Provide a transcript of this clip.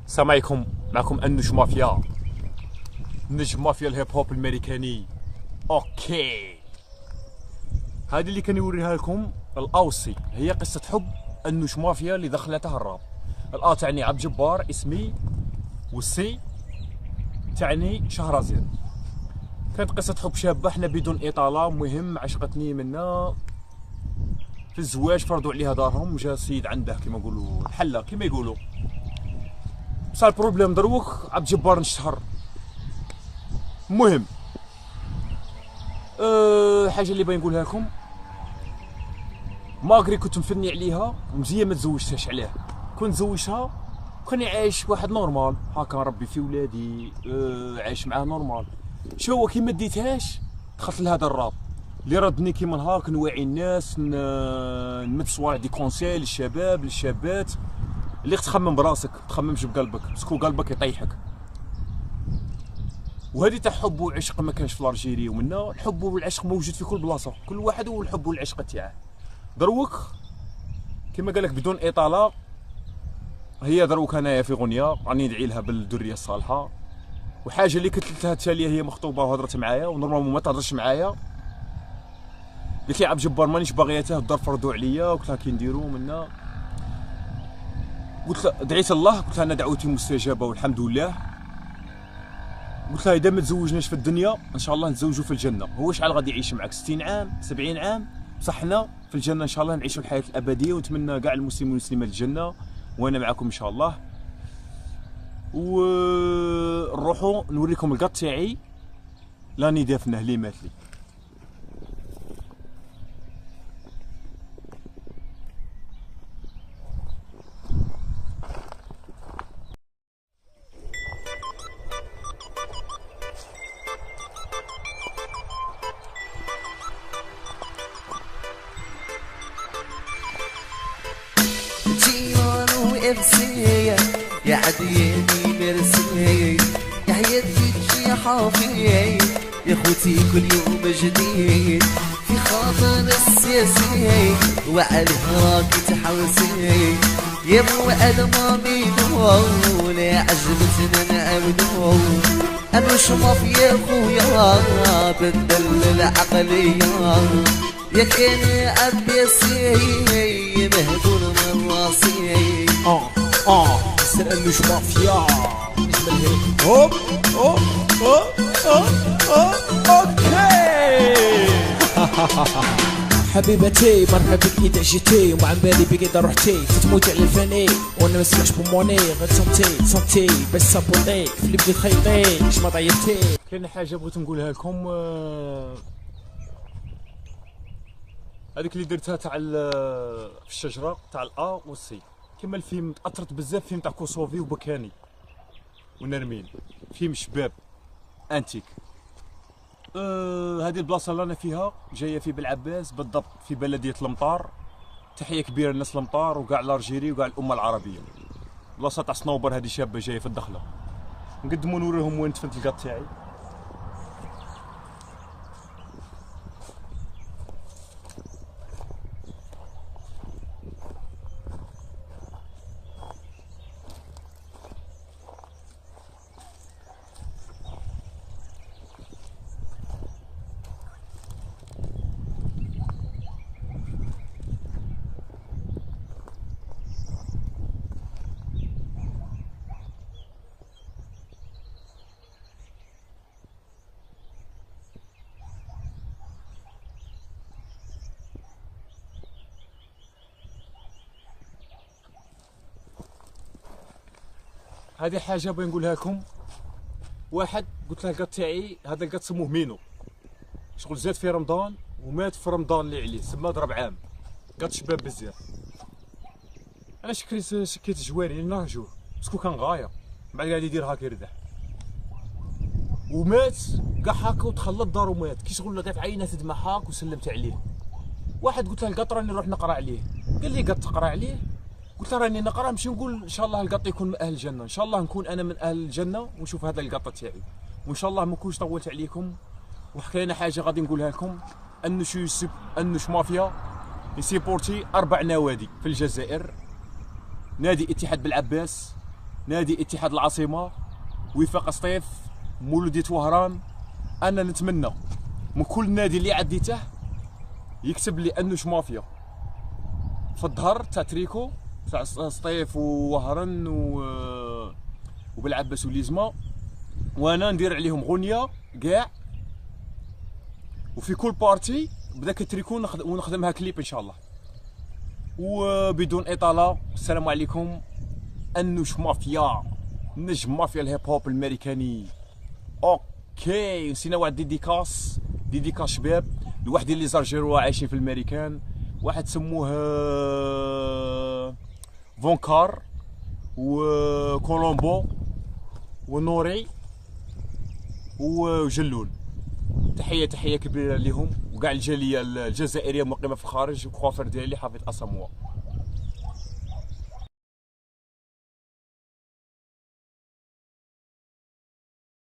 السلام عليكم، معكم النجم مافيا، نجم مافيا الهيب هوب الامريكاني. اوكي، هذه اللي كان يوريها لكم الاوسي هي قصه حب النجم مافيا اللي دخلتها الراب. الا تعني عبد الجبار اسمي، والسي تعني شهرزاد. كانت قصه حب شابه، احنا بدون اطاله. مهم عشقتني منا في الزواج، فرضوا عليها دارهم، جا سيد عنده كما يقولوا الحله كما يقولوا. صار بروبليم دروك عبد الجبار نشهر. المهم الحاجه اللي باغي نقولها لكم، ماغري كنت مفني عليها مزيان ما تزوجتهاش عليه. كنت زوجتها كان عايش واحد نورمال هاكا، نربي في ولادي، عايش معاه نورمال. شو كي ديتهاش دخلت لهذا الراب اللي ردني كيما هاك، نوعي الناس، نمد صوالح دي كونساي للشباب للشابات اللي تخمم براسك، تخممش بقلبك، باسكو قلبك يطيحك. وهذه تاع حب وعشق ما كانش في الجيري، ومنا الحب والعشق موجود في كل بلاصه، كل واحد والحب والعشق تاعه. دروك كما قالك بدون اطاله، هي دروك انايا في غنيه راني ندعي لها بالذريه الصالحه. وحاجه اللي كنت لها التاليه، هي مخطوبه وهضرت معايا، ونورمالمون ما تهضرش معايا. قلت لي عبد الجبار مانيش باغياتها، الدار فرضوا عليا، قلت لها كي نديرو منا، قلت لها دعيت الله، قلت لها انا دعوتي مستجابه والحمد لله. قلت لها اذا ما تزوجناش في الدنيا ان شاء الله نتزوجوا في الجنه. هو شحال غادي يعيش معك؟ 60 عام 70 عام؟ بصح حنا في الجنه ان شاء الله نعيشوا الحياه الابديه، ونتمنى كاع المسلمين والمسلمات الجنه، وانا معكم ان شاء الله. ونروحوا نوريكم القط تاعي لاني دافنه اللي مات لي. إرسية يا عدياني مرسية، يا حياتي تجي حافية، يا خوتي كل يوم جديد في خاطر السياسية، وعليها راكي تحوسي يا مو أدمامي ولا عجبتنا نعبدو. أنا شماف يا خويا بندل العقلية، يا كان أبيسي مهدور من راسي. سأل مش مافيا نجم الهيب هوب. اوكي حبيبتي مرحبا بك اذا جيتي، وما عن بالي بك اذا رحتي تتموت على الفاني، وانا ما نسمعش بموني غير سنتي باش سابوطيك في اللي بديت خيطيك اش ما ضيعتي. كاين حاجه بغيت نقولها لكم، هذيك اللي درتها تاع في الشجره تاع الا والسي، كما الفيلم تاثرت بزاف، فيلم تاع كوسوفي وبكاني ونرمين، فيلم شباب انتيك. هذه البلاصه اللي انا فيها جايه في بلعباس بالضبط، في بلديه المطار. تحيه كبيره للناس المطار وكاع الارجيري وكاع الامه العربيه. بلاصه تاع صنوبر، هذه شابه جايه في الدخله. نقدموا نوريهم وين دفنت القط تاعي. هذه حاجه بغي نقولها لكم. واحد قلت له القط تاعي هذا القط سموه مينو، شغل زاد في رمضان ومات في رمضان اللي عليه، سما ضرب عام. قط شباب بزاف. انا شكيت جواري نهجوه باسكو كان غايه، بعد قاعد يدير هاك يردح ومات كاع هاكا، وتخلط دارو مات. كي شغل لقيت عينات دماء هاك وسلمت عليه. واحد قلت له القط راني نروح نقرا عليه، قال لي قط تقرا عليه؟ قلت له راني نقرا، نمشي نقول ان شاء الله القط يكون من اهل الجنه، ان شاء الله نكون انا من اهل الجنه ونشوف هذا القط تاعي، وان شاء الله ما نكونش طولت عليكم. وحكينا حاجه غادي نقولها لكم، النش مافيا يسيبورتي 4 نوادي في الجزائر: نادي اتحاد بالعباس، نادي اتحاد العاصمه، وفاق سطيف، مولودية وهران. انا نتمنى من كل نادي اللي عديته يكتب لي انوش مافيا في الظهر تاع تريكو تاع سطيف ووهران وبالعباس وليزما، وانا ندير عليهم غنيه كاع، وفي كل بارتي بذاك التريكو ونخدمها كليب ان شاء الله. وبدون اطاله، السلام عليكم. انوش مافيا، نجم مافيا الهيب هوب الامريكاني. اوكي، نسينا واحد ديديكاس شباب لواحد اللي زرجروا عايشين في الامريكان، واحد سموه فونكار وكولومبو ونوري وجلول. تحيه كبيره لهم وكاع الجاليه الجزائريه مقيمه في الخارج، وكوافر ديالي حافظ اساموا.